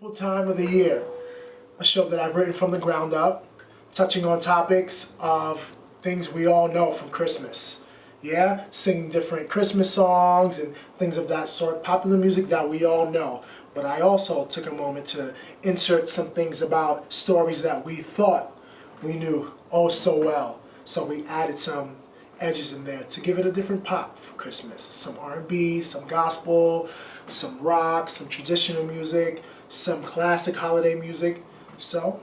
beautiful time of the year. A show that I've written from the ground up, touching on topics of things we all know from Christmas. Yeah, singing different Christmas songs and things of that sort, popular music that we all know. But I also took a moment to insert some things about stories that we thought we knew oh so well. So we added some edges in there to give it a different pop for Christmas. Some R&B, some gospel, some rock, some traditional music, some classic holiday music. So,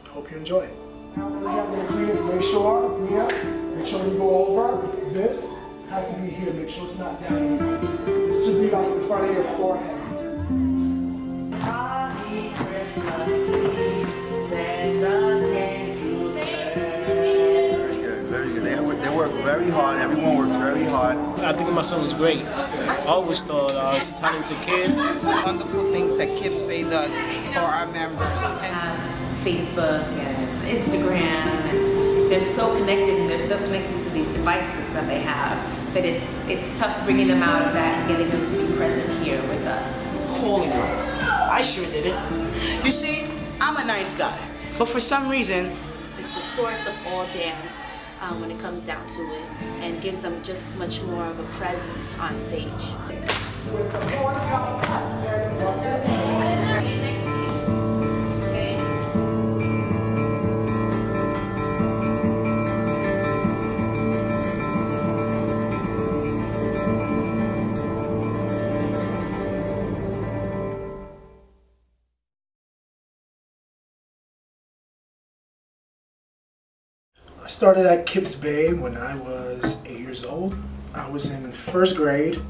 hope you enjoy it. Now that we have the agreement, make sure you go over. This has to be here. Make sure it's not down. This should be like in front of your forehead. Very good. They work very hard. Everyone works very hard. I think my son was great. I always thought he's a talented kid. Wonderful things that Kips Bay does for our members. Have Facebook and Instagram, and they're so connected, and they're so connected to these devices that they have that it's tough bringing them out of that and getting them to be present here with us. Calling her. I sure did it. You see, I'm a nice guy, but for some reason, it's the source of all dance when it comes down to it, and gives them just much more of a presence on stage. I started at Kips Bay when I was 8 years old. I was in first grade,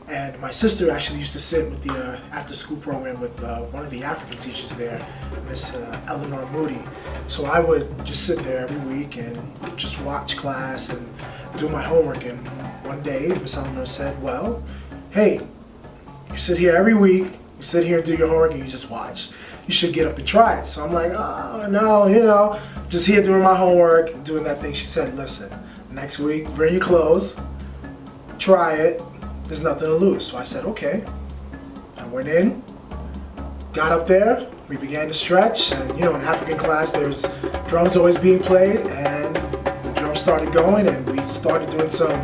and my sister actually used to sit with the after-school program with one of the African teachers there, Miss Eleanor Moody. So I would just sit there every week and just watch class and do my homework. And one day, Miss Eleanor said, "Well, hey, you sit here every week, you sit here and do your homework, and you just watch. You should get up and try it." So I'm like, "Oh, no, just here doing my homework, doing that thing." She said, "Listen, next week, bring your clothes, try it, there's nothing to lose." So I said, okay. I went in, got up there, we began to stretch, and in African class, there's drums always being played, and the drums started going, and we started doing some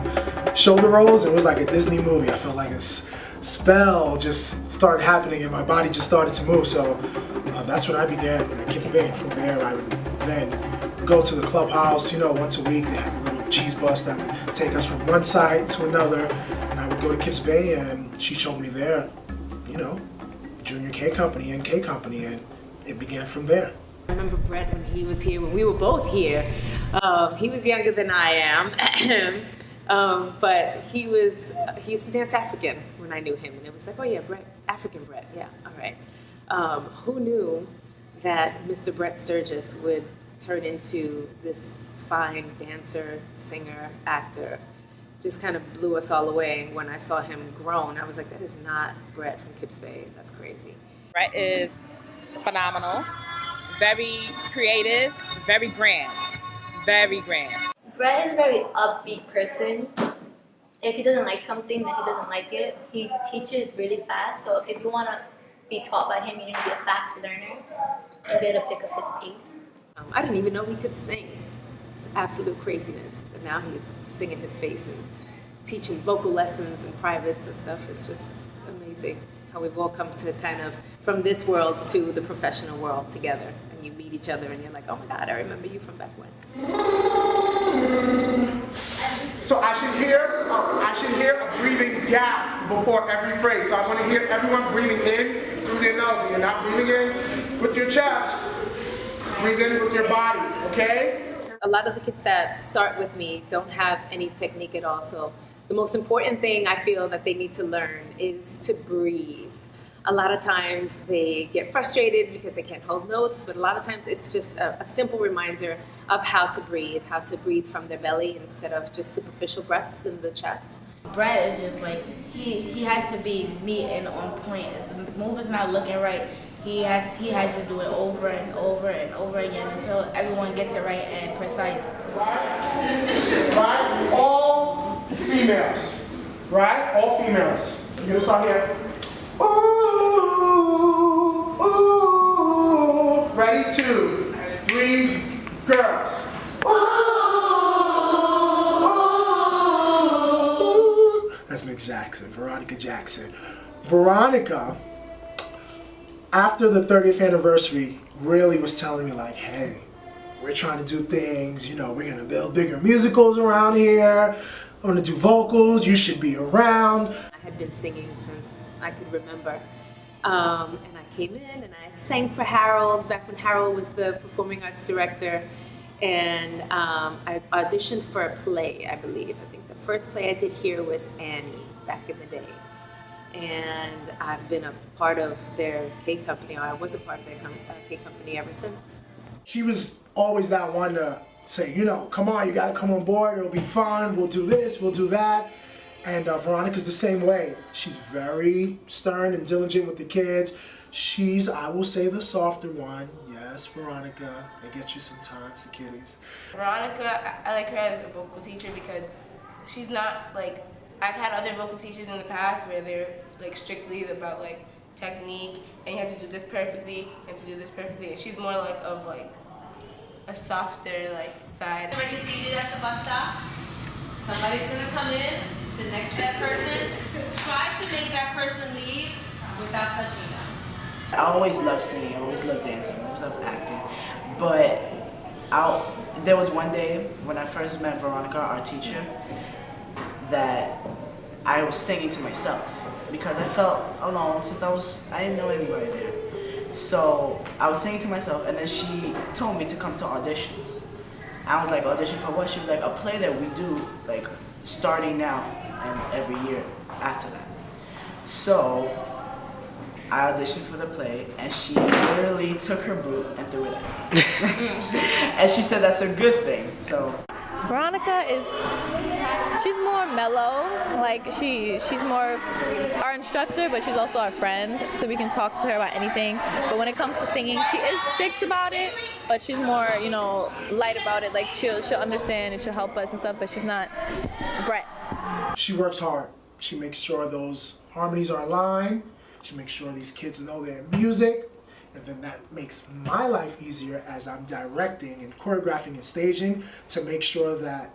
shoulder rolls. It was like a Disney movie. I felt like this spell just started happening, and my body just started to move. So that's when I began at Kips Bay. And from there, I would then go to the clubhouse. Once a week, they had a little cheese bus that would take us from one side to another, and I would go to Kips Bay, and she showed me there, Junior K Company and K Company, and it began from there. I remember Brett when he was here, when we were both here. He was younger than I am, but he used to dance African when I knew him, and it was like, oh yeah, Brett, African Brett, yeah, all right. Who knew that Mr. Brett Sturgis would turn into this fine dancer, singer, actor? Just kind of blew us all away. When I saw him grown, I was like, that is not Brett from Kips Bay. That's crazy. Brett is phenomenal, very creative, very grand, very grand. Brett is a very upbeat person. If he doesn't like something, then he doesn't like it. He teaches really fast, so if you want to be taught by him, you need to be a fast learner and be able to pick up his pace. I didn't even know he could sing. It's absolute craziness. And now he's singing his face and teaching vocal lessons and privates and stuff. It's just amazing how we've all come to kind of, from this world to the professional world together. And you meet each other and you're like, oh my God, I remember you from back when. So I should hear a breathing gasp before every phrase. So I want to hear everyone breathing in through their nose. And you're not breathing in with your chest. Breathe in with your body, okay? A lot of the kids that start with me don't have any technique at all. So the most important thing I feel that they need to learn is to breathe. A lot of times they get frustrated because they can't hold notes, but a lot of times it's just a simple reminder of how to breathe from their belly instead of just superficial breaths in the chest. Brett is just like, he has to be neat and on point. If the move is not looking right, he has to do it over and over and over again until everyone gets it right and precise. Right? All females. Right? All females. You're gonna start here. Ooh. 2, 3, girls. That's Mick Jackson, Veronica Jackson. Veronica, after the 30th anniversary, really was telling me like, hey, we're trying to do things, you know, we're gonna build bigger musicals around here. I'm gonna do vocals, you should be around. I had been singing since I could remember. And I came in and I sang for Harold back when Harold was the performing arts director. And I auditioned for a play, I believe. I think the first play I did here was Annie back in the day. And I've been a part of their cake company, or I was a part of their cake company ever since. She was always that one to say, you know, come on, you gotta come on board, it'll be fun, we'll do this, we'll do that. And Veronica's the same way. She's very stern and diligent with the kids. She's, I will say, the softer one. Yes, Veronica, they get you sometimes, the kiddies. Veronica, I like her as a vocal teacher because she's not like, I've had other vocal teachers in the past where they're like strictly about like technique and you have to do this perfectly, you have to do this perfectly. And she's more like of like a softer like side. Everybody seated at the bus stop. Somebody's gonna come in, sit next to that person. Try to make that person leave without touching them. I always loved singing, I always loved dancing, I always loved acting. But there was one day when I first met Veronica, our teacher, that I was singing to myself because I felt alone since I didn't know anybody there. So I was singing to myself, and then she told me to come to auditions. I was like, audition for what? She was like, a play that we do like starting now and every year after that. So I auditioned for the play, and she literally took her boot and threw it at me. And she said that's a good thing. So Veronica she's more mellow. Like she's more our instructor, but she's also our friend, so we can talk to her about anything. But when it comes to singing, she is strict about it, but she's more, you know, light about it. Like she'll understand and she'll help us and stuff, but she's not Brett. She works hard. She makes sure those harmonies are aligned. She makes sure these kids know their music, and then that makes my life easier as I'm directing and choreographing and staging to make sure that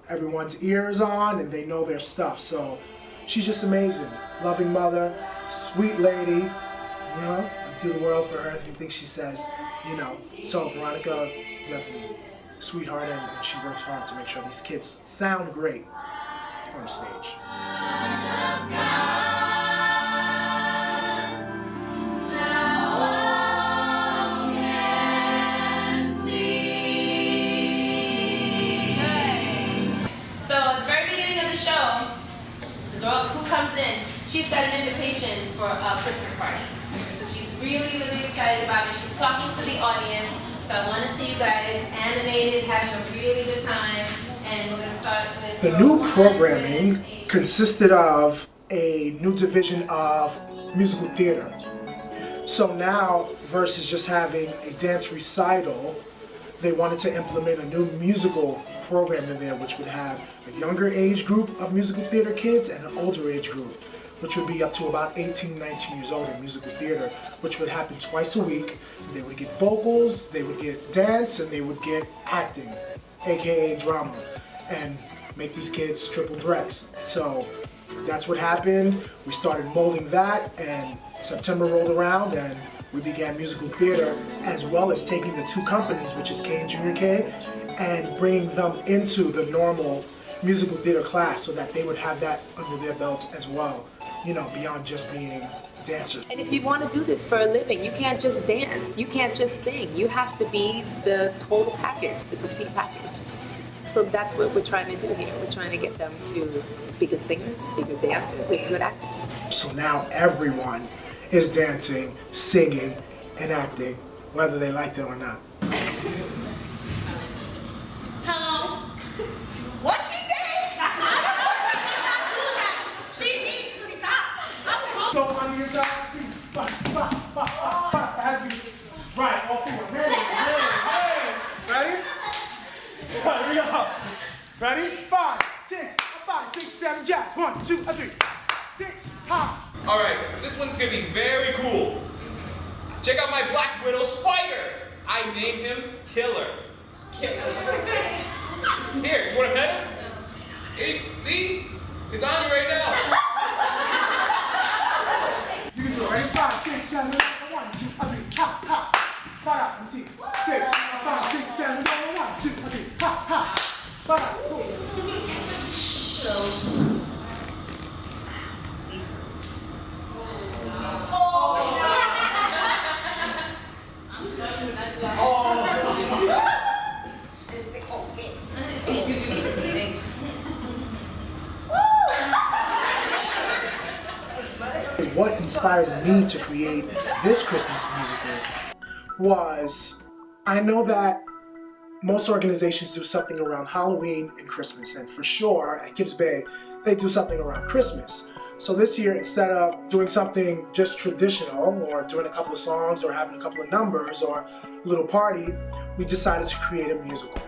everyone's ear is on and they know their stuff. So she's just amazing. Loving mother, sweet lady, you know, I do the world for her, anything she says, you know. So Veronica, definitely sweetheart, and she works hard to make sure these kids sound great on stage. Girl who comes in, she's got an invitation for a Christmas party. So she's really, really excited about it. She's talking to the audience. So I want to see you guys animated, having a really good time. And we're going to start with... The new programming consisted of a new division of musical theater. So now, versus just having a dance recital, they wanted to implement a new musical program in there, which would have a younger age group of musical theater kids and an older age group, which would be up to about 18, 19 years old in musical theater, which would happen twice a week. They would get vocals, they would get dance, and they would get acting, aka drama, and make these kids triple threats. So that's what happened. We started molding that, and September rolled around, and we began musical theater, as well as taking the two companies, which is K and Junior K, and bringing them into the normal musical theater class so that they would have that under their belts as well, you know, beyond just being dancers. And if you want to do this for a living, you can't just dance, you can't just sing, you have to be the total package, the complete package. So that's what we're trying to do here. We're trying to get them to be good singers, be good dancers, and good actors. So now everyone is dancing, singing, and acting, whether they liked it or not. Hello? What she did? I don't know. She needs to stop. So on the inside, right, all four. Hey. Ready? Here we go. Ready? 5, 6, 7 jabs. 1, 2, 3, 6, hop. All right, this one's gonna be very cool. Check out my Black Widow spider. I named him Killer. Here, you want to pet him? Hey, see? It's on you right now. You can do it. Ready? 5, 6, 7, 1, 2, 3, ha, ha. 5, let me see. 6, 5, 6, 7, 1, 2, 3, ha, ha. 5, go. What inspired me to create this Christmas musical was, I know that most organizations do something around Halloween and Christmas, and for sure at Kips Bay, they do something around Christmas. So this year, instead of doing something just traditional, or doing a couple of songs, or having a couple of numbers, or a little party, we decided to create a musical.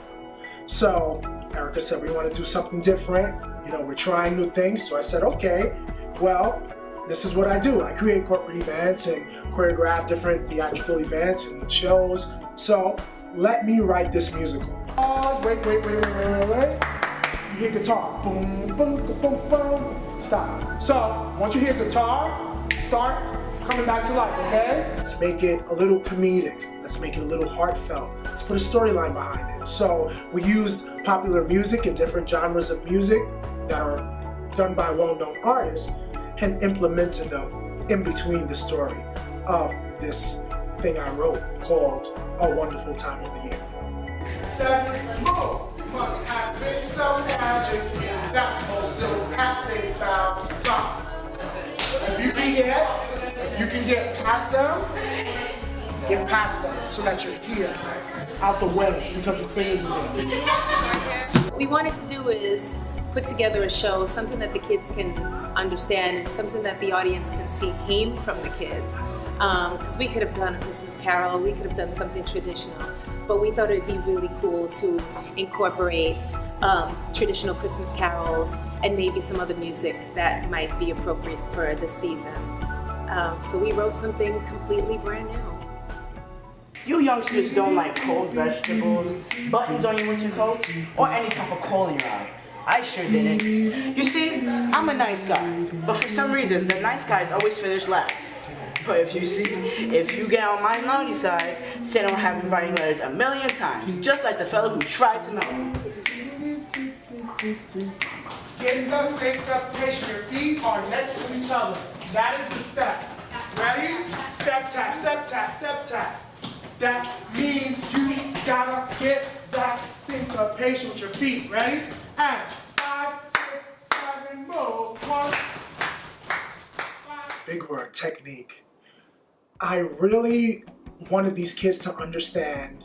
So Erica said, we want to do something different. You know, we're trying new things. So I said, okay, well, this is what I do. I create corporate events and choreograph different theatrical events and shows. So let me write this musical. Pause, wait. You hear guitar, boom, boom, boom, boom, boom. Stop. So once you hear guitar, start coming back to life, okay? Let's make it a little comedic. Let's make it a little heartfelt. Let's put a storyline behind it. So we used popular music and different genres of music that are done by well-known artists and implemented them in between the story of this thing I wrote called A Wonderful Time of the Year. 7, move! Must have been some magic in that whole silk hat they found. If you can get past them, get past them so that you're here, out the way, because the singers are there. What we wanted to do is put together a show, something that the kids can understand and something that the audience can see came from the kids. Because we could have done a Christmas Carol, we could have done something traditional, but we thought it would be really cool to incorporate traditional Christmas carols and maybe some other music that might be appropriate for this season. So we wrote something completely brand new. You youngsters don't like cold vegetables, buttons on your winter coats, or any type of coal in your eye. I sure didn't. You see, I'm a nice guy, but for some reason, the nice guys always finish last. But if you get on my naughty side, Santa will have you writing letters a million times, just like the fellow who tried to know. Get the syncopation. Your feet are next to each other. That is the step. Ready? Step tap, step tap, step tap. That means you gotta get that syncopation with your feet. Ready? And 5, 6, 7, move. 1. Big word, technique. I really wanted these kids to understand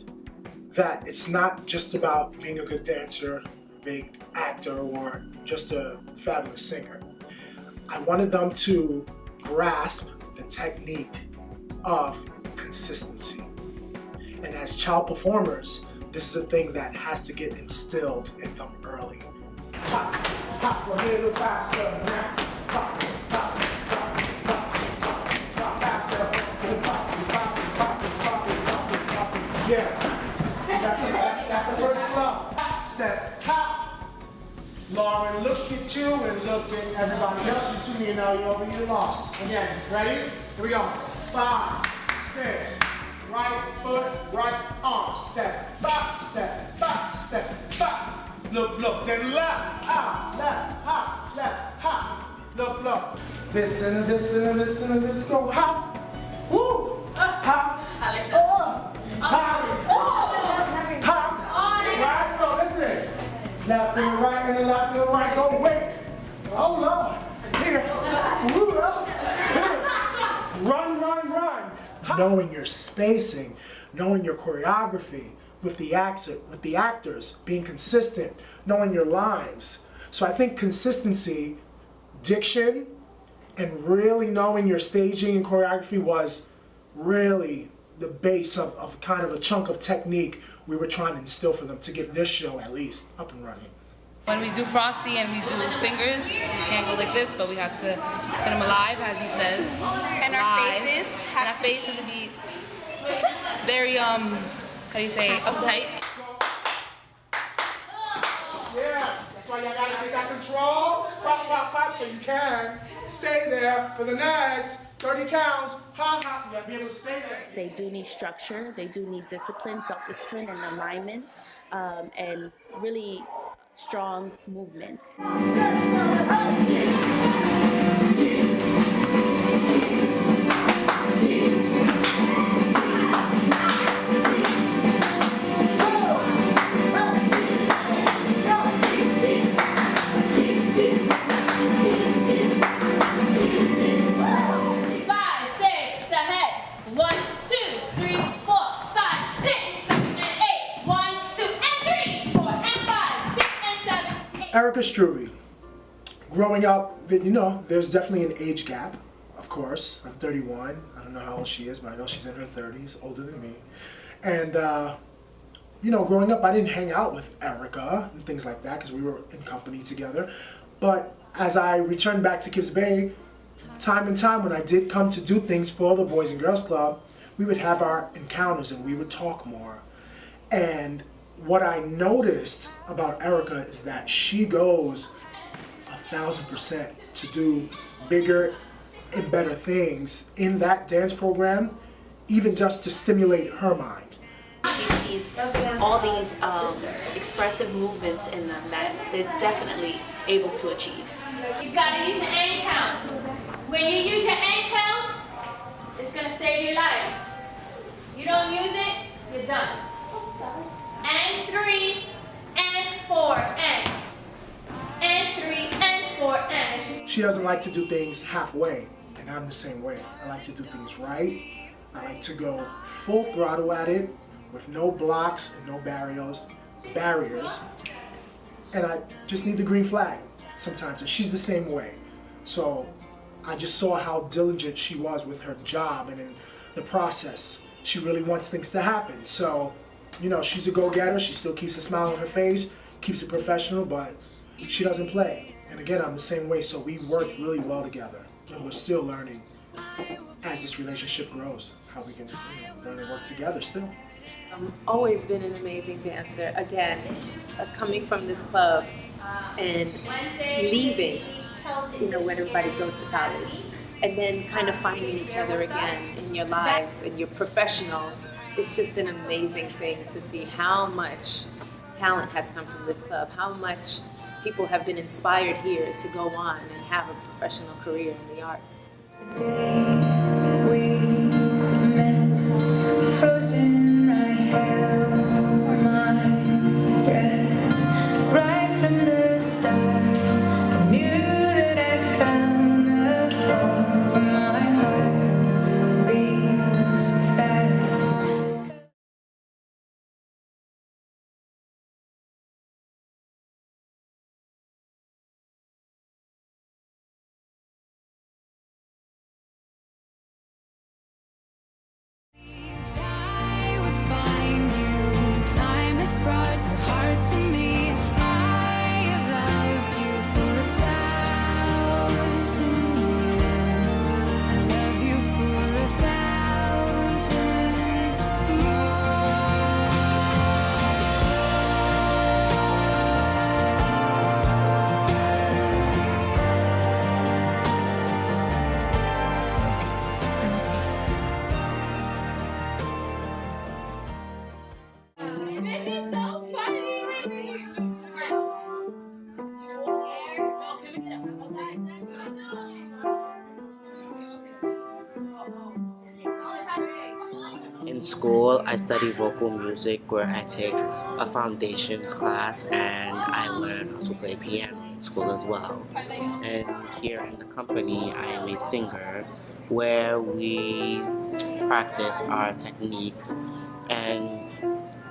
that it's not just about being a good dancer, big actor, or just a fabulous singer. I wanted them to grasp the technique of consistency. And as child performers, this is a thing that has to get instilled in them early. Pop, pop, a little faster now. Pop, pop, pop, pop, pop, pop, faster. Pop, pop, pop, pop, pop. Yeah, that's the first flow. Step, pop. Lauren, look at you and look at everybody else. You two me now, you're lost. Again, ready? Here we go. 5, 6. Right foot, right arm. Step, back, step, back, step, back. Look, then left, hop, left, hop. Look. This and this and this and this. Go hop. Woo. Hop. Hop. Right, so listen. Left and right and left and right. Go wait. Oh Lord. Here. Woo. Here. Run. Knowing your spacing, knowing your choreography with the actors, being consistent, knowing your lines. So I think consistency, diction, and really knowing your staging and choreography was really the base of kind of a chunk of technique we were trying to instill for them to get this show at least up and running. When we do Frosty and we do fingers, we can't go like this, but we have to get them alive, as he says. And our faces have to be very how do you say, uptight. Yeah, that's why y'all gotta get that control. Pop, pop, pop, so you can stay there for the next 30 counts. Ha ha, you gotta be able to stay there. They do need structure, they do need discipline, self-discipline, and alignment, and really strong movements. 8. Erica Struve. Growing up, you know, there's definitely an age gap, of course. I'm 31. I don't know how old she is, but I know she's in her 30s, older than me. And, you know, growing up, I didn't hang out with Erica and things like that because we were in company together. But as I returned back to Kips Bay, time and time when I did come to do things for the Boys and Girls Club, we would have our encounters and we would talk more. And what I noticed about Erica is that she goes 1,000% to do bigger and better things in that dance program, even just to stimulate her mind. She sees all these expressive movements in them that they're definitely able to achieve. You've got to use your end counts. When you use your end counts, it's going to save your life. You don't use it, you're done. And 3, and 4, and 3, and 4, and. She doesn't like to do things halfway, and I'm the same way. I like to do things right. I like to go full throttle at it with no blocks and no barriers. And I just need the green flag sometimes, and she's the same way. So I just saw how diligent she was with her job and in the process. She really wants things to happen. So, you know, she's a go-getter. She still keeps a smile on her face, keeps it professional, but she doesn't play. And again, I'm the same way, so we work really well together. And we're still learning as this relationship grows, how we can learn and work together still. I've always been an amazing dancer. Again, coming from this club and leaving, you know, when everybody goes to college, and then kind of finding each other again in your lives and your professionals. It's just an amazing thing to see how much talent has come from this club, how much people have been inspired here to go on and have a professional career in the arts. We met, frozen, I held my breath right from the start. I knew that I found a home for my heart beats fast. In school, I study vocal music where I take a foundations class and I learn how to play piano in school as well. And here in the company, I am a singer where we practice our technique, and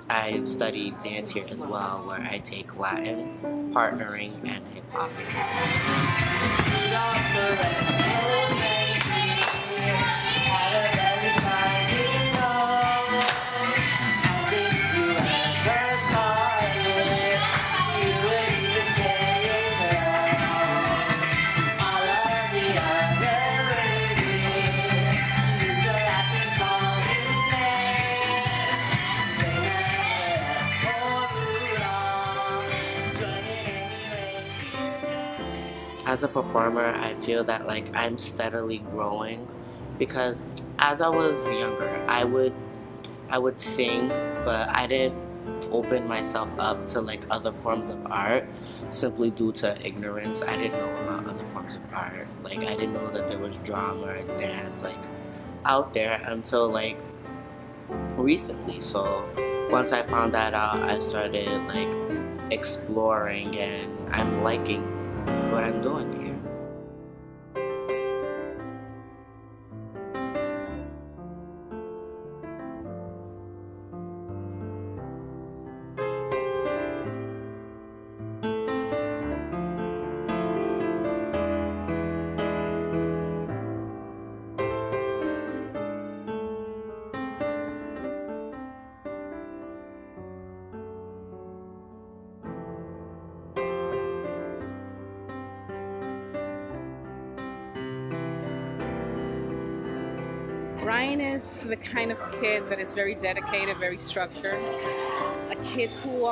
I study dance here as well where I take Latin, partnering, and hip hop. as a performer, I feel that like I'm steadily growing, because as I was younger, I would sing, but I didn't open myself up to like other forms of art simply due to ignorance. I didn't know about other forms of art. Like I didn't know that there was drama or dance like out there until like recently. So once I found that out, I started like exploring, and I'm liking what I'm doing here. Ryan is the kind of kid that is very dedicated, very structured. A kid who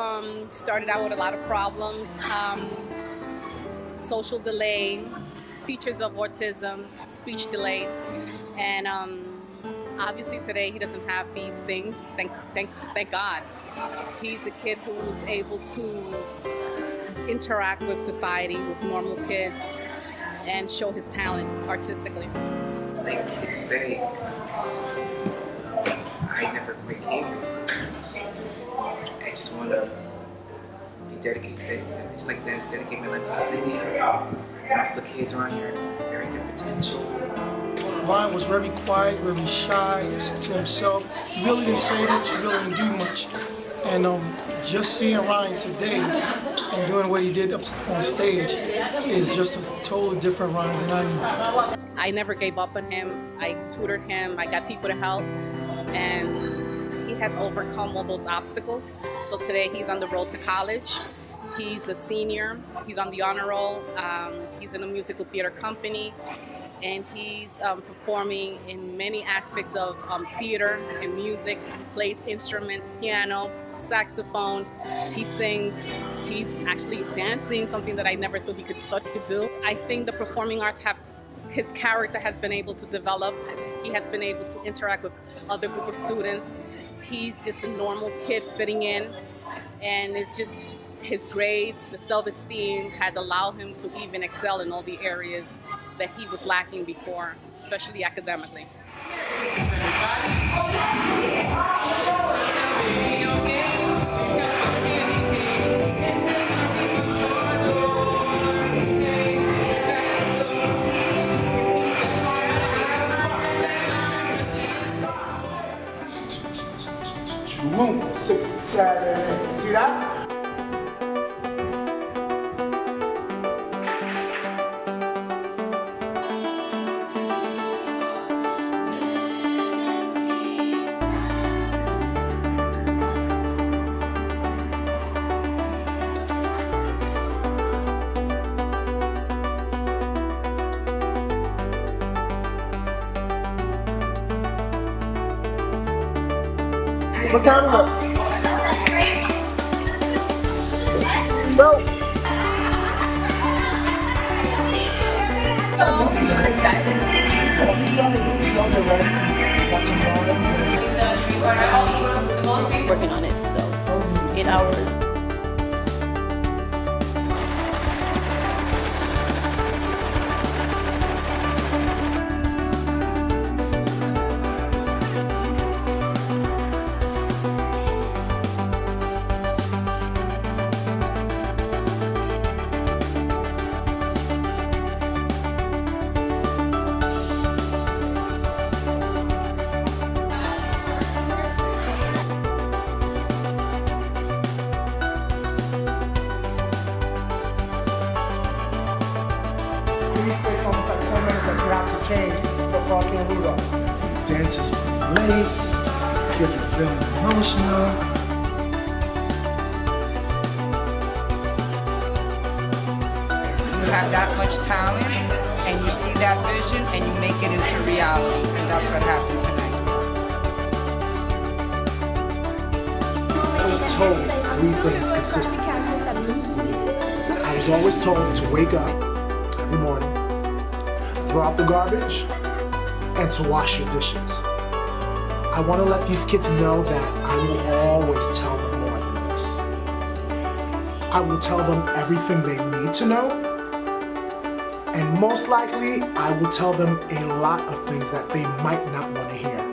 started out with a lot of problems, social delay, features of autism, speech delay, and obviously today he doesn't have these things. Thank God. He's a kid who was able to interact with society, with normal kids, and show his talent artistically. Like Kips Bay, I never became with parents. I just want to be dedicated. It's like dedicate my life to singing. Most of the kids around here have very good potential. Ryan was very quiet, very shy to himself. He really didn't say much, he really didn't do much. And just seeing Ryan today and doing what he did up on stage is just a totally different Ryan than I knew. I never gave up on him. I tutored him. I got people to help. And he has overcome all those obstacles. So today he's on the road to college. He's a senior. He's on the honor roll. He's in a musical theater company. And he's performing in many aspects of theater and music. He plays instruments, piano, saxophone. He sings. He's actually dancing, something that I never thought he could do. I think the performing arts have his character has been able to develop. He has been able to interact with other group of students. He's just a normal kid fitting in, and it's just his grades, the self-esteem has allowed him to even excel in all the areas that he was lacking before, especially academically. Boom, 6, 7, see that? What time is it? Go. Working on it, so 8 hours. Almost like 10 minutes that you have to change for Frosty and Rudolph. Dancers were late, kids were feeling emotional. You have that much talent, and you see that vision, and you make it into reality, and that's what happened tonight. I was told 3 things consistently. I was always told to wake up. I every morning, throw out the garbage, and to wash your dishes. I want to let these kids know that I will always tell them more than this. I will tell them everything they need to know, and most likely, I will tell them a lot of things that they might not want to hear.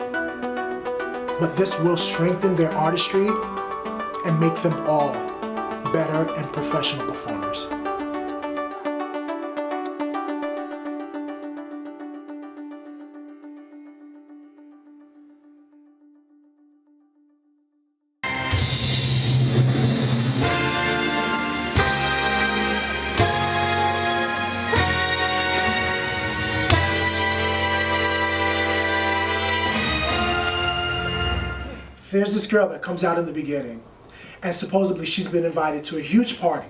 But this will strengthen their artistry and make them all better and professional performers. There's this girl that comes out in the beginning, and supposedly she's been invited to a huge party.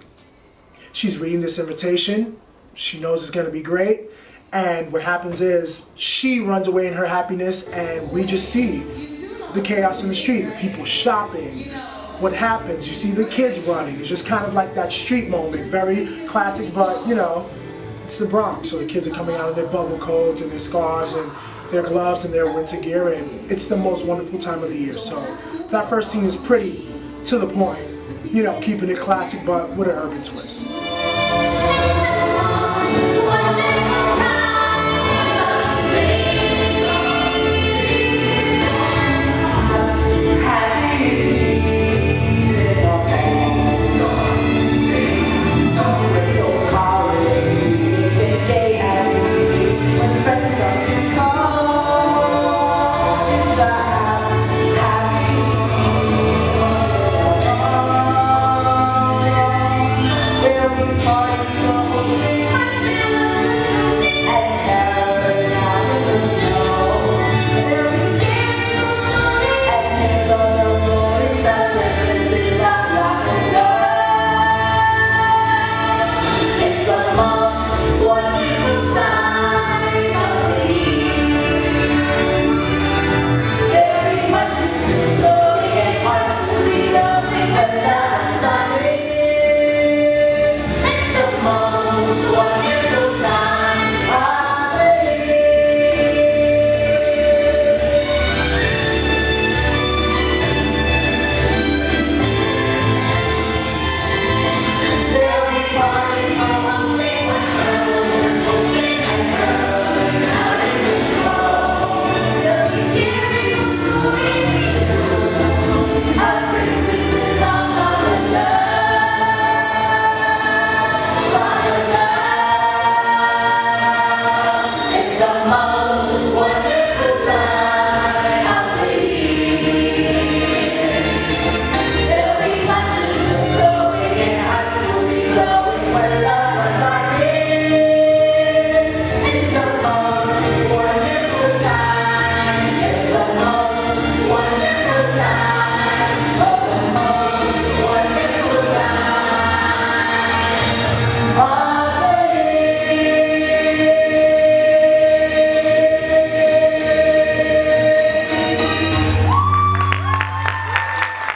She's reading this invitation, she knows it's gonna be great, and what happens is she runs away in her happiness, and we just see the chaos in the street, the people shopping. What happens? You see the kids running. It's just kind of like that street moment, very classic, but you know, it's the Bronx, so the kids are coming out of their bubble coats and their scarves and their gloves and their winter gear, and it's the most wonderful time of the year. So that first scene is pretty to the point, you know, keeping it classic but with an urban twist.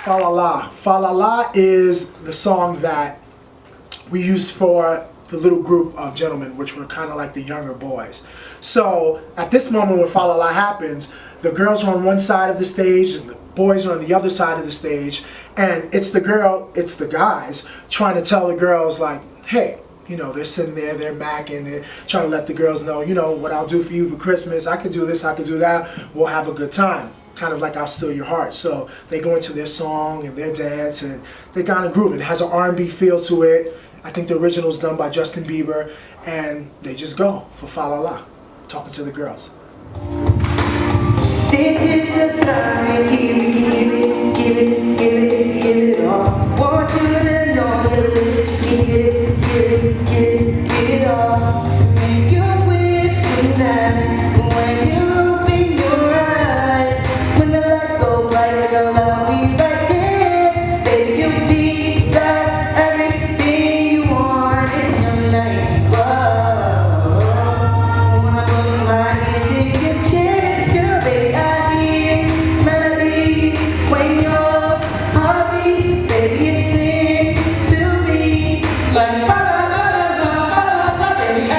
Fa La La. Fa La La is the song that we used for the little group of gentlemen, which were kind of like the younger boys. So at this moment when Fa La La happens, the girls are on one side of the stage and the boys are on the other side of the stage, and it's the guys trying to tell the girls like, hey, you know, they're sitting there, they're macking, they're trying to let the girls know, you know, what I'll do for you for Christmas, I could do this, I could do that, we'll have a good time. Kind of like I'll Steal Your Heart. So they go into their song and their dance and they kind of groove. It has an R&B feel to it. I think the original's done by Justin Bieber, and they just go for Fa La La, talking to the girls. This is the time, give it all. Want you to know you list, give it all. Make your wish tonight when you open your eyes. When the lights go bright, girl, I'll be right there. Baby, you'll be everything you want. It's your night. Whoa. When I put my ears to your chest, girl, baby, I hear melody. When your heart beats, baby, you sing to me like ba la la la la la, baby, I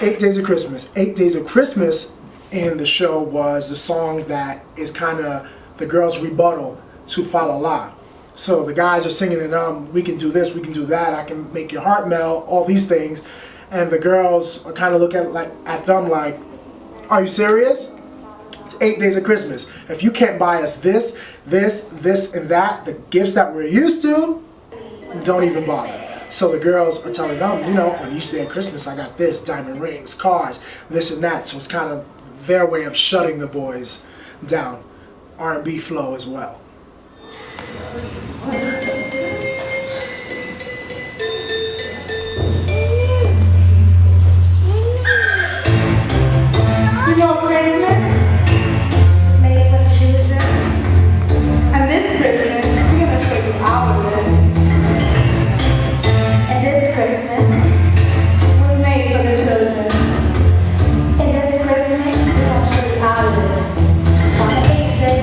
8 Days of Christmas. 8 Days of Christmas in the show was the song that is kind of the girls' rebuttal to Fa La La. So the guys are singing it, we can do this, we can do that, I can make your heart melt, all these things. And the girls are kind of looking at them like, are you serious? It's 8 days of Christmas. If you can't buy us this, and that, the gifts that we're used to, don't even bother. So the girls are telling them, you know, on each day of Christmas, I got this, diamond rings, cars, this and that. So it's kind of their way of shutting the boys down. R&B flow as well. You know Christmas is made for children. And this Christmas, we're going to show you our list. And this Christmas was made for the children. And this Christmas, we're going to show you our list. On the 8th day,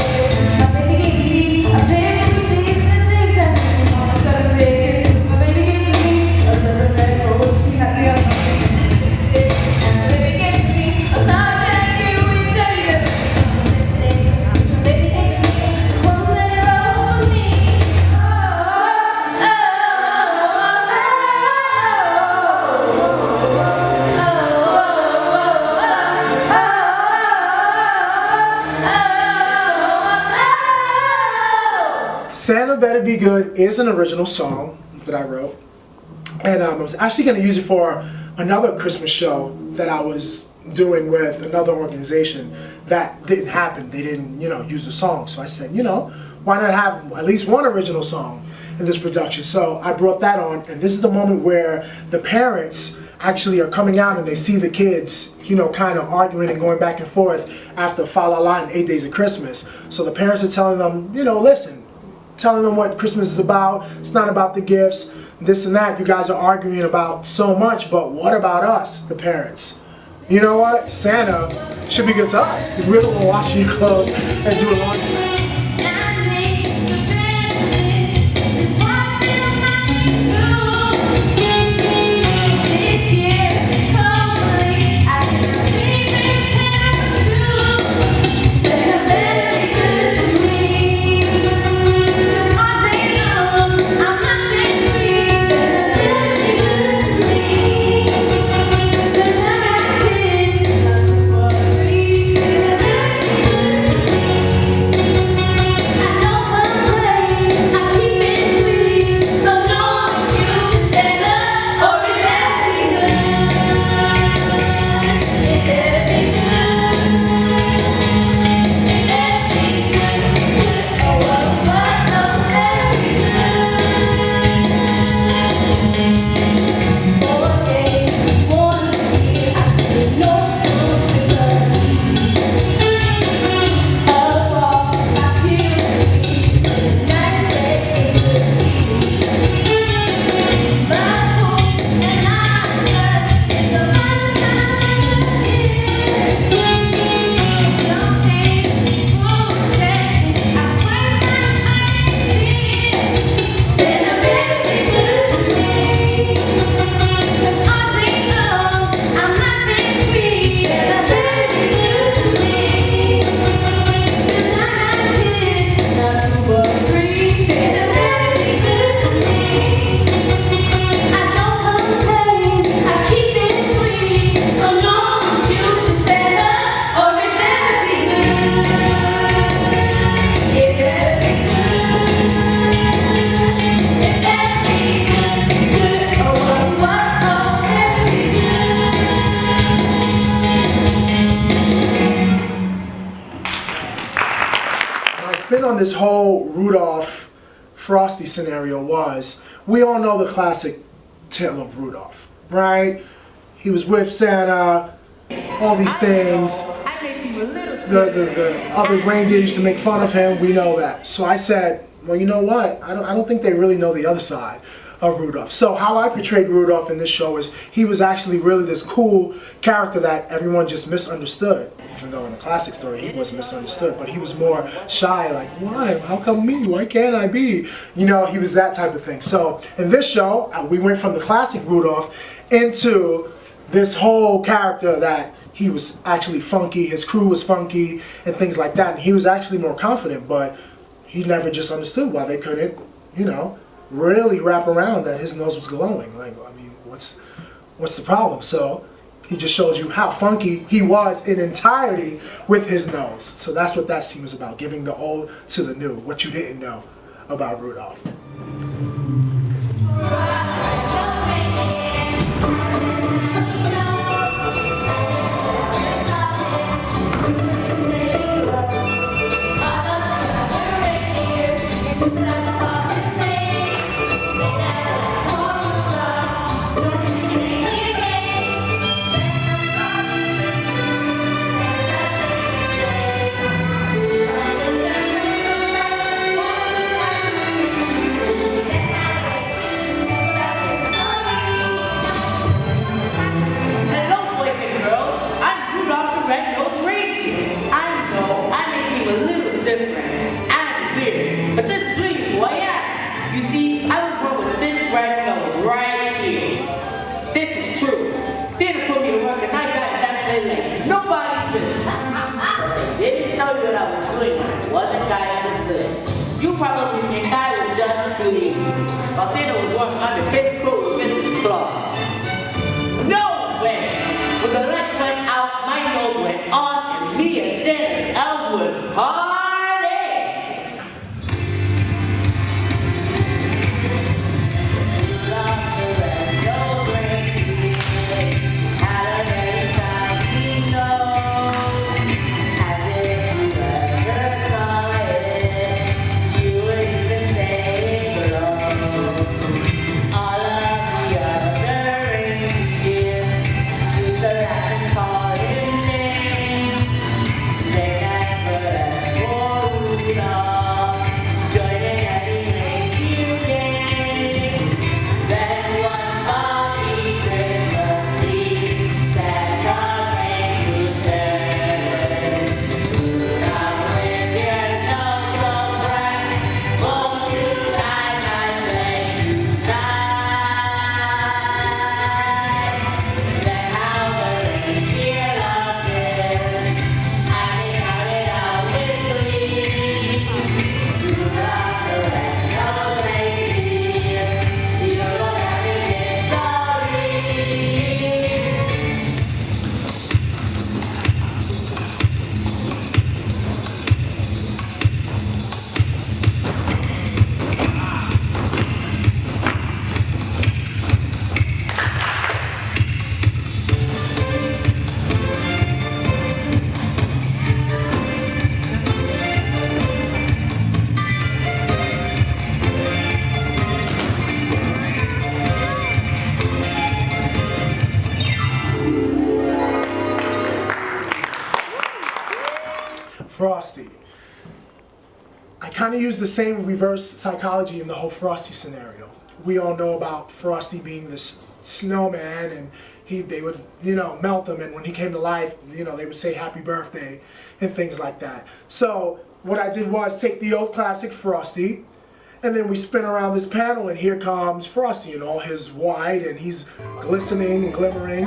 my baby gave me a pair of sheets and things that on the 7th day, my baby gave me a little red rose. She's not the other. My baby gave me a large Santa Better Be Good is an original song that I wrote. And I was actually going to use it for another Christmas show that I was doing with another organization. That didn't happen. They didn't, you know, use the song. So I said, you know, why not have at least one original song in this production? So I brought that on, and this is the moment where the parents actually are coming out and they see the kids, you know, kind of arguing and going back and forth after Fa La La and 8 Days of Christmas. So the parents are telling them, you know, listen, telling them what Christmas is about. It's not about the gifts, this and that. You guys are arguing about so much, but what about us, the parents? You know what? Santa should be good to us, because we're the one washing your clothes and doing laundry. On this whole Rudolph Frosty scenario was, we all know the classic tale of Rudolph, right? He was with Santa, all these things. The other reindeer used to make fun of him, we know that. So I said, well, you know what? I don't think they really know the other side of Rudolph. So how I portrayed Rudolph in this show is he was actually really this cool character that everyone just misunderstood. Even though in the classic story he was misunderstood, but he was more shy, like, why? How come me? Why can't I be? You know, he was that type of thing. So in this show, we went from the classic Rudolph into this whole character that he was actually funky, his crew was funky, and things like that. And he was actually more confident, but he never just understood why they couldn't, you know, really wrap around that his nose was glowing. Like, I mean, what's the problem? So he just showed you how funky he was in entirety with his nose. So that's what that scene was about, giving the old to the new, what you didn't know about Rudolph. You probably think I was just sleeping. But Santa was working under his coat with Mrs. Claus. No way! When the lights went out, my nose went on, and me and Santa elves would party! Frosty. I kind of use the same reverse psychology in the whole Frosty scenario. We all know about Frosty being this snowman, and they would, you know, melt him, and when he came to life, you know, they would say happy birthday and things like that. So what I did was take the old classic Frosty, and then we spin around this panel, and here comes Frosty in all his white, and he's glistening and glimmering,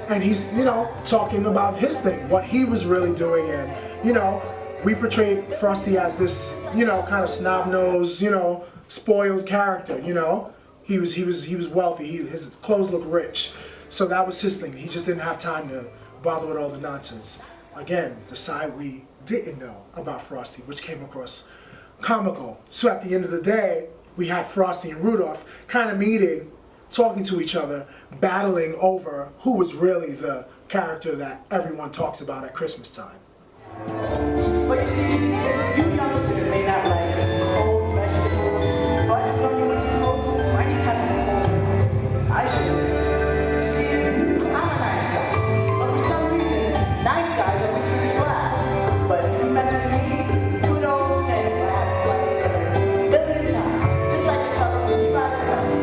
and he's, you know, talking about his thing, what he was really doing, and, you know, we portrayed Frosty as this, you know, kind of snub-nosed, you know, spoiled character, you know. He was wealthy, his clothes looked rich, so that was his thing. He just didn't have time to bother with all the nonsense. Again, the side we didn't know about Frosty, which came across comical. So at the end of the day, we had Frosty and Rudolph kind of meeting, talking to each other, battling over who was really the character that everyone talks about at Christmas time. But you see, you youngsters may not like cold vegetables, but if you went to cold soup or any type of cold, I should. See, I'm a nice guy, but for some reason, nice guys always finish last. But if you mess with me, kudos and we'll have a living time, just like the fellow who tried to help me.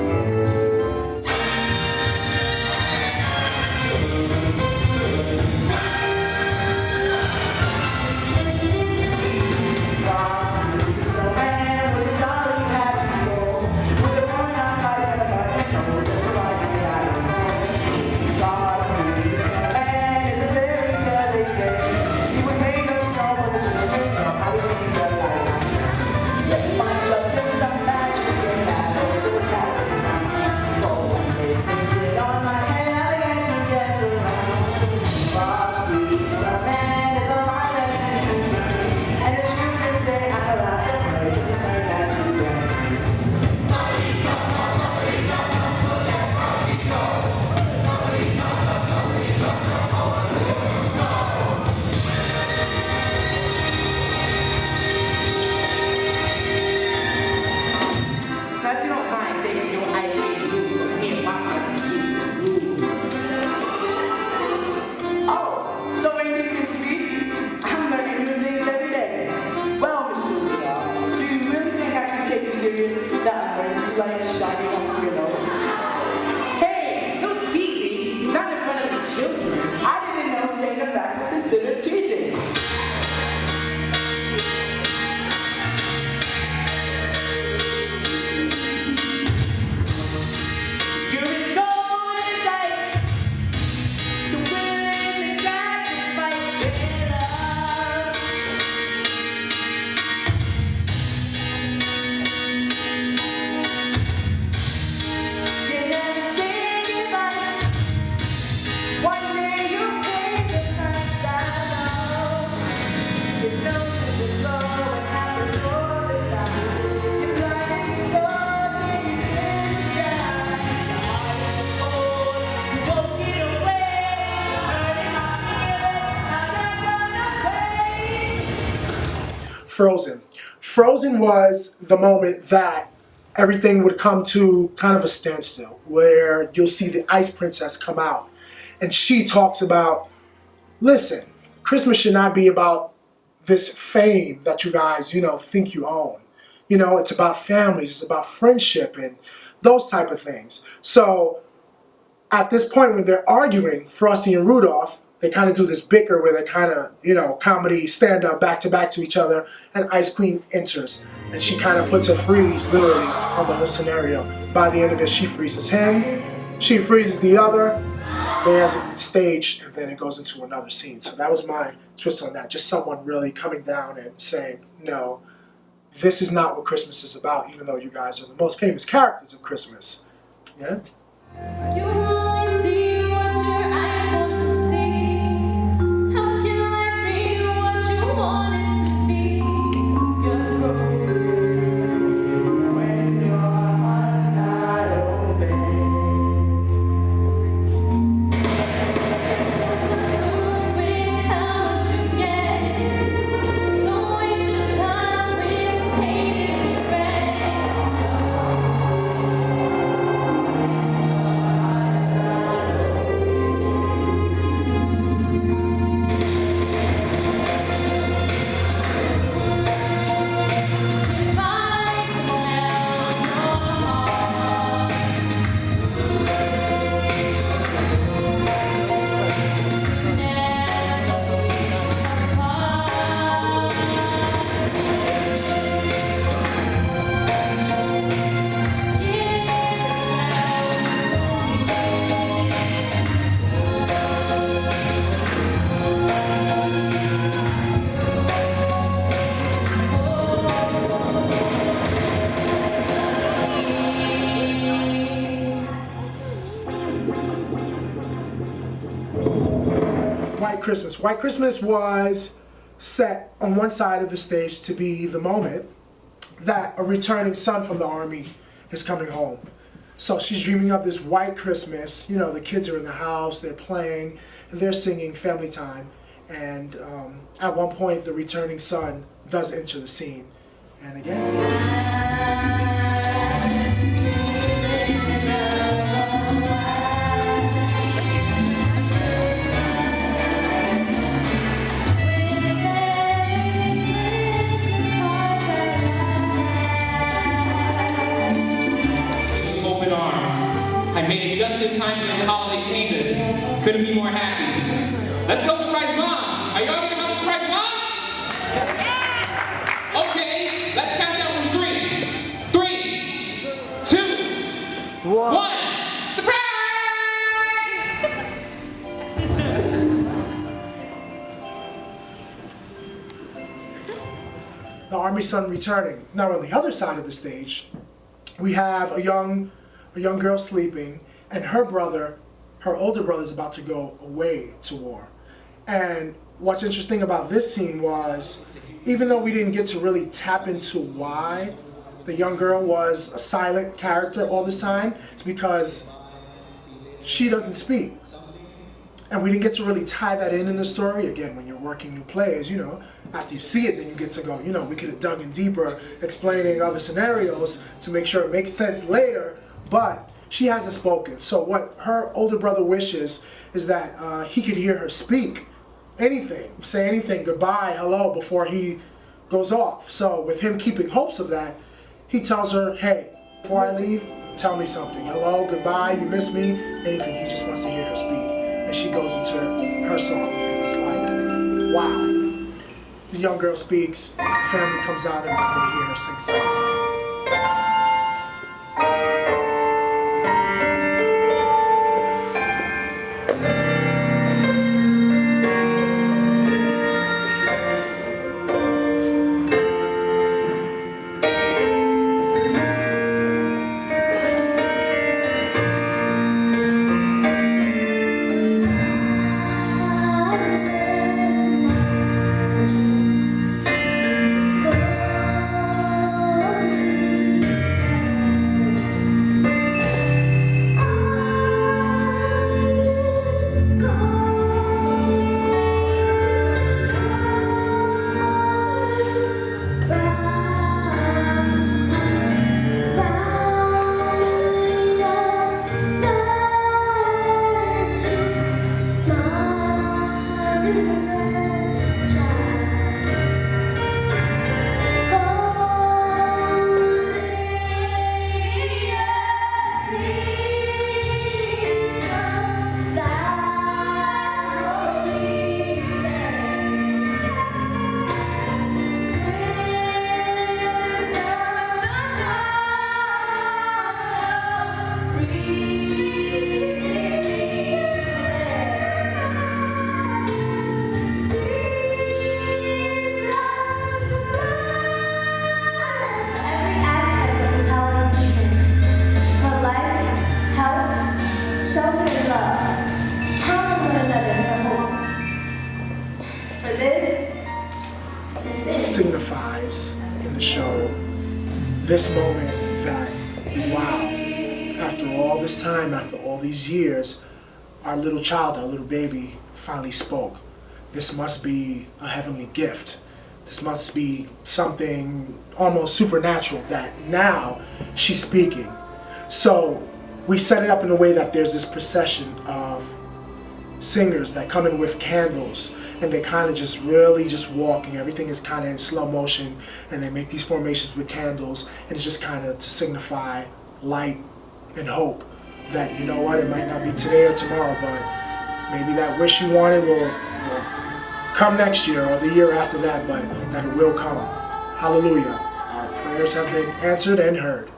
Frozen. Frozen was the moment that everything would come to kind of a standstill, where you'll see the Ice Princess come out. And she talks about, listen, Christmas should not be about this fame that you guys, think you own. It's about families, it's about friendship and those type of things. So at this point when they're arguing, Frosty and Rudolph, they kind of do this bicker where they kind of, comedy stand up back to each other, and Ice Queen enters. And she kind of puts a freeze, literally, on the whole scenario. By the end of it, she freezes him, she freezes the other, there's a stage, and then it goes into another scene. So that was my twist on that. Just someone really coming down and saying, no, this is not what Christmas is about, even though you guys are the most famous characters of Christmas. Yeah? White Christmas. White Christmas was set on one side of the stage to be the moment that a returning son from the army is coming home. So she's dreaming of this white Christmas. The kids are in the house, they're playing, and they're singing family time. And at one point, the returning son does enter the scene. And again... I made it just in time for this holiday season. Couldn't be more happy. Let's go surprise Mom. Are y'all gonna come surprise Mom? Yeah! Okay, let's count down from 3, 2, 1. Surprise! The army son returning. Now on the other side of the stage, we have a young girl sleeping, and her older brother is about to go away to war. And what's interesting about this scene was, even though we didn't get to really tap into why the young girl was a silent character all this time, it's because she doesn't speak. And we didn't get to really tie that in the story. Again, when you're working new plays, after you see it, then you get to go, we could have dug in deeper, explaining other scenarios to make sure it makes sense later. But she hasn't spoken. So what her older brother wishes is that he could hear her speak anything, say anything, goodbye, hello, before he goes off. So with him keeping hopes of that, he tells her, hey, before I leave, tell me something. Hello, goodbye, you miss me, anything. He just wants to hear her speak. And she goes into her song, and it's like, wow. The young girl speaks, family comes out, and they hear her sing silently. Signifies in the show this moment that, wow, after all this time, after all these years, our little child, our little baby finally spoke. This must be a heavenly gift. This must be something almost supernatural that now she's speaking. So we set it up in a way that there's this procession of singers that come in with candles, and they kind of just really just walking. Everything is kind of in slow motion, and they make these formations with candles, and it's just kind of to signify light and hope that, you know what, it might not be today or tomorrow, but maybe that wish you wanted will come next year or the year after that, but that it will come. Hallelujah. Our prayers have been answered and heard.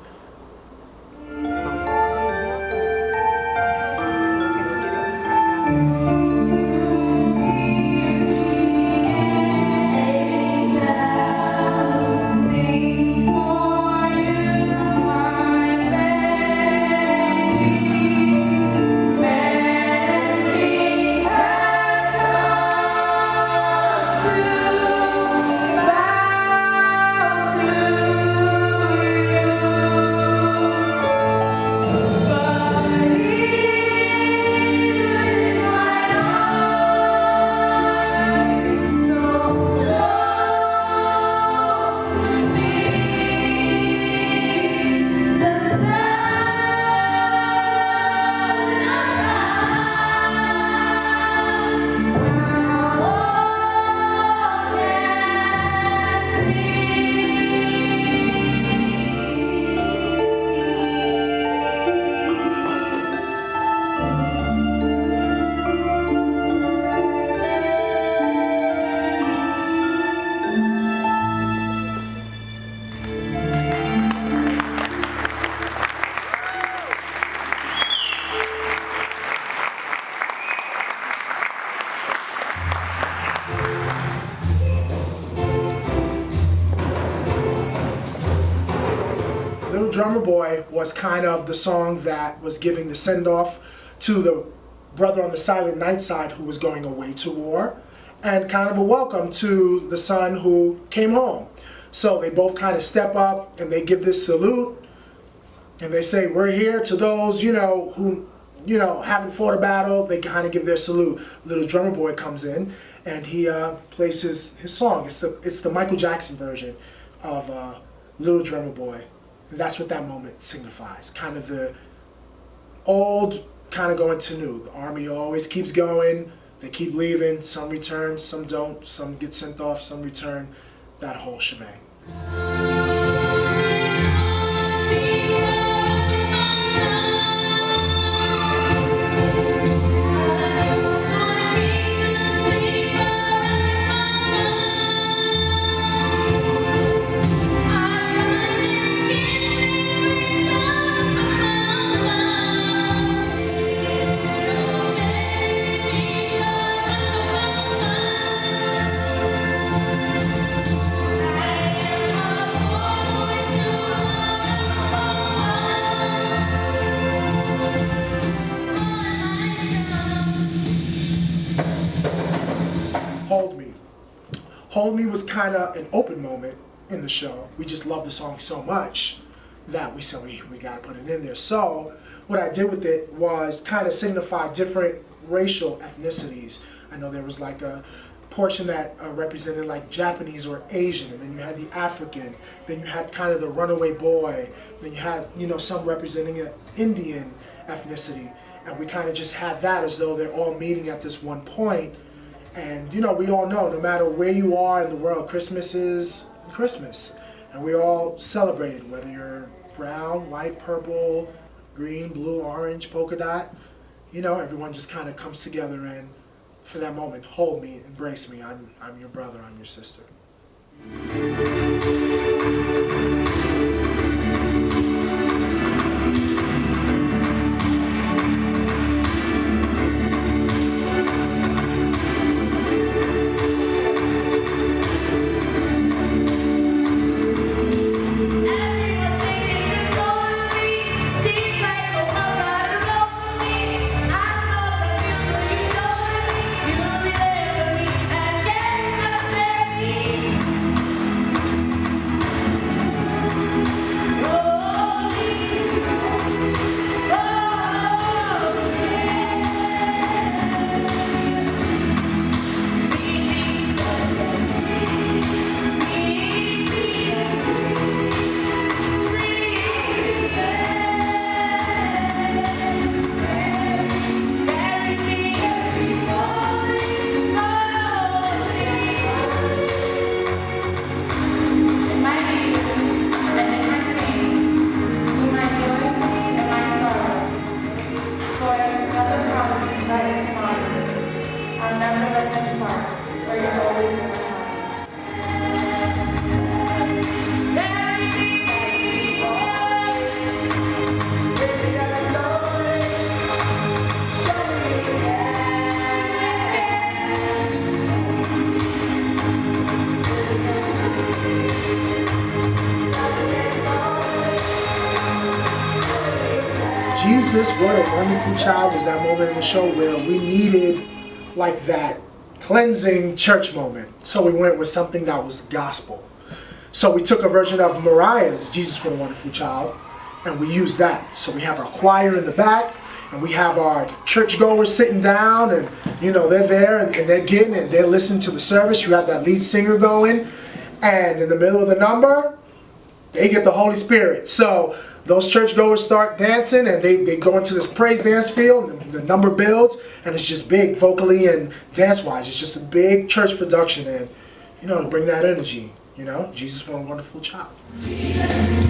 Little Drummer Boy was kind of the song that was giving the send-off to the brother on the Silent Night side who was going away to war, and kind of a welcome to the son who came home. So they both kind of step up and they give this salute, and they say, we're here to those, who, haven't fought a battle. They kind of give their salute. Little Drummer Boy comes in and he plays his song. It's the Michael Jackson version of Little Drummer Boy. And that's what that moment signifies. Kind of the old kind of going to new. The army always keeps going. They keep leaving. Some return, some don't. Some get sent off, some return. That whole shebang. Hold Me was kind of an open moment in the show. We just loved the song so much that we said we got to put it in there. So what I did with it was kind of signify different racial ethnicities. I know there was like a portion that represented like Japanese or Asian, and then you had the African, then you had kind of the runaway boy, then you had some representing an Indian ethnicity, and we kind of just had that as though they're all meeting at this one point. And you know, we all know, no matter where you are in the world, Christmas is Christmas. And we all celebrate it, whether you're brown, white, purple, green, blue, orange, polka dot. You know, everyone just kind of comes together and for that moment, hold me, embrace me. I'm your brother, I'm your sister. Jesus, what a wonderful child was that moment in the show where we needed like that cleansing church moment. So we went with something that was gospel. So we took a version of Mariah's Jesus, What a Wonderful Child, and we used that. So we have our choir in the back, and we have our churchgoers sitting down, and you know, they're there and they're getting and they're listening to the service. You have that lead singer going, and in the middle of the number, they get the Holy Spirit. So those churchgoers start dancing and they go into this praise dance field, and the number builds, and it's just big vocally and dance-wise. It's just a big church production, and you know, to bring that energy, you know, Jesus, What a Wonderful Child. Jesus,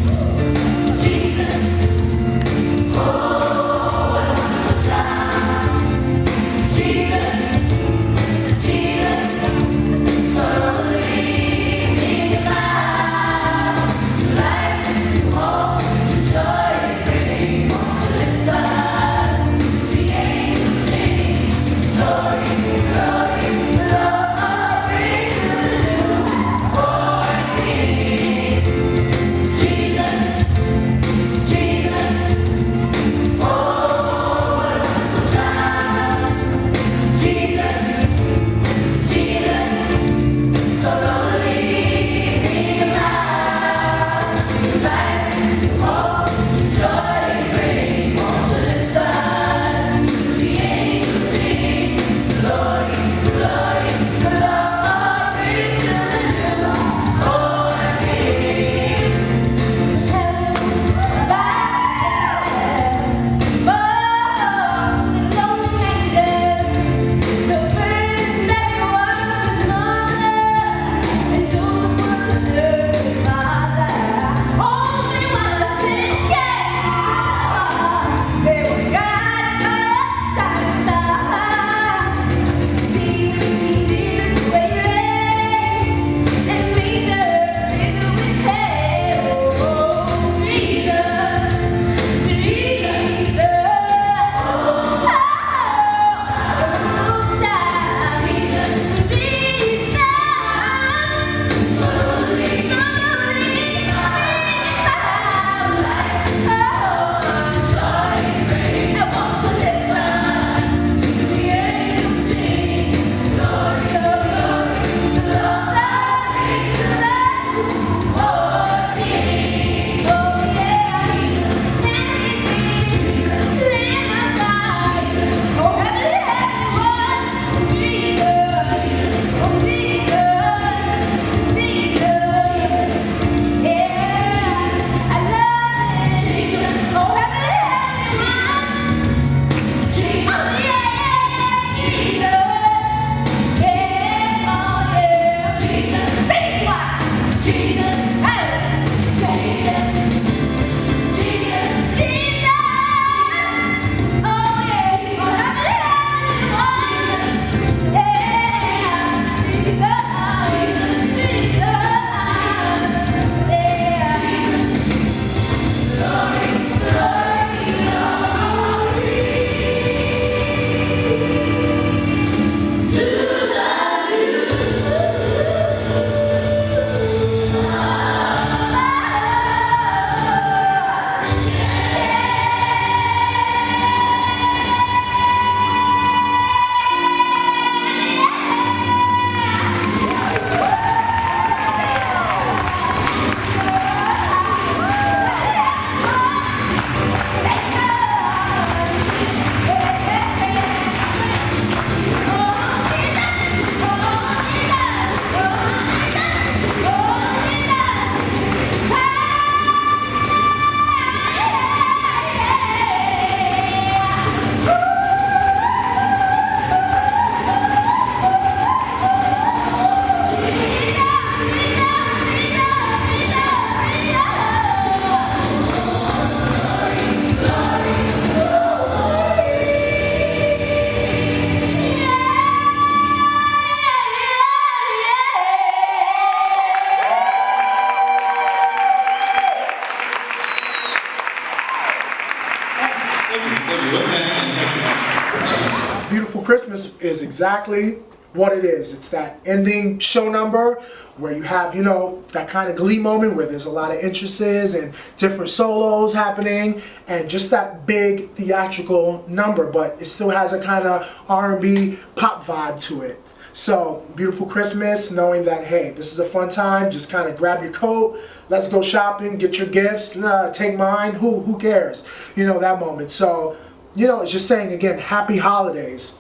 is exactly what it is. It's that ending show number where you have, you know, that kind of glee moment where there's a lot of entrances and different solos happening and just that big theatrical number, but it still has a kind of R&B pop vibe to it. So, beautiful Christmas, knowing that, hey, this is a fun time, just kind of grab your coat, let's go shopping, get your gifts, take mine, who cares? You know, that moment. So, you know, it's just saying, again, happy holidays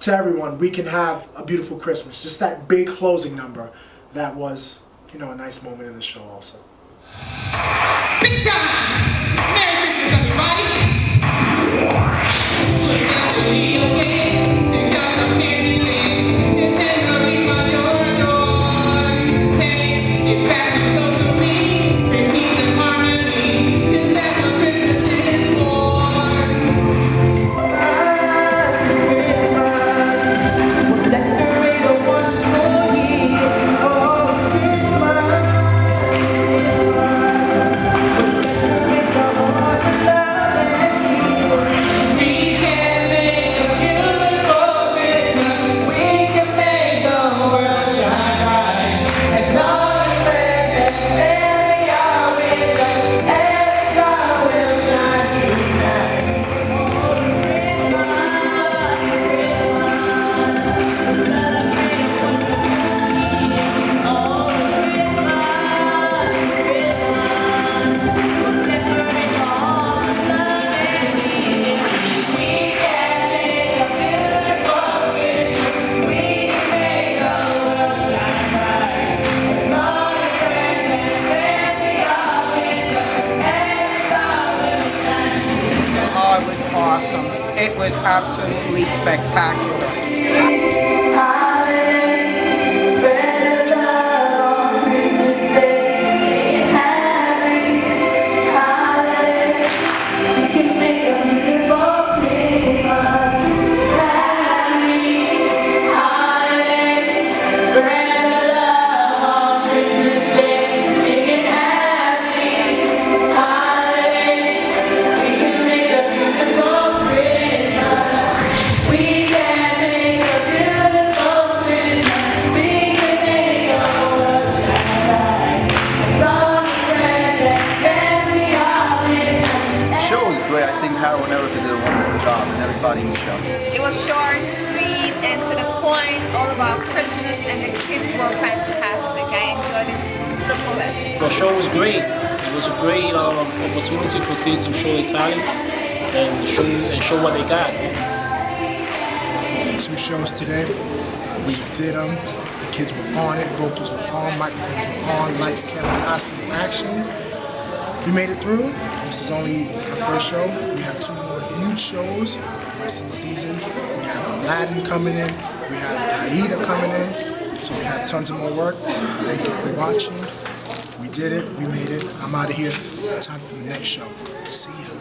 to everyone. We can have a beautiful Christmas. Just that big closing number. That was, you know, a nice moment in the show also. Big time! Merry Christmas, everybody! Put down the video games, and got some candy things. Nintendo leave my door. Hey, get back and go to me. Bring peace and harmony. 'Cause that's what Christmas is for. Decorate a wonderful year. Oh, it's Christmas. Decorate the hearts of love and cheer. We can make a beautiful Christmas. We can make the world shine bright. As long as friends and family are with us, every star will shine tonight. Oh, it was awesome. It was absolutely spectacular. Everybody in the show. It was short, sweet, and to the point, all about Christmas, and the kids were fantastic. I enjoyed it to the fullest. The show was great. It was a great opportunity for kids to show their talents and show what they got. We did 2 shows today. We did them. The kids were on it. Vocals were on. Microphones were on. Lights, camera, costume, action. We made it through. This is only our first show. We have 2 more huge shows the rest of the season. We have Aladdin coming in. We have Aida coming in. So we have tons of more work. Thank you for watching. We did it. We made it. I'm out of here. Time for the next show. See ya.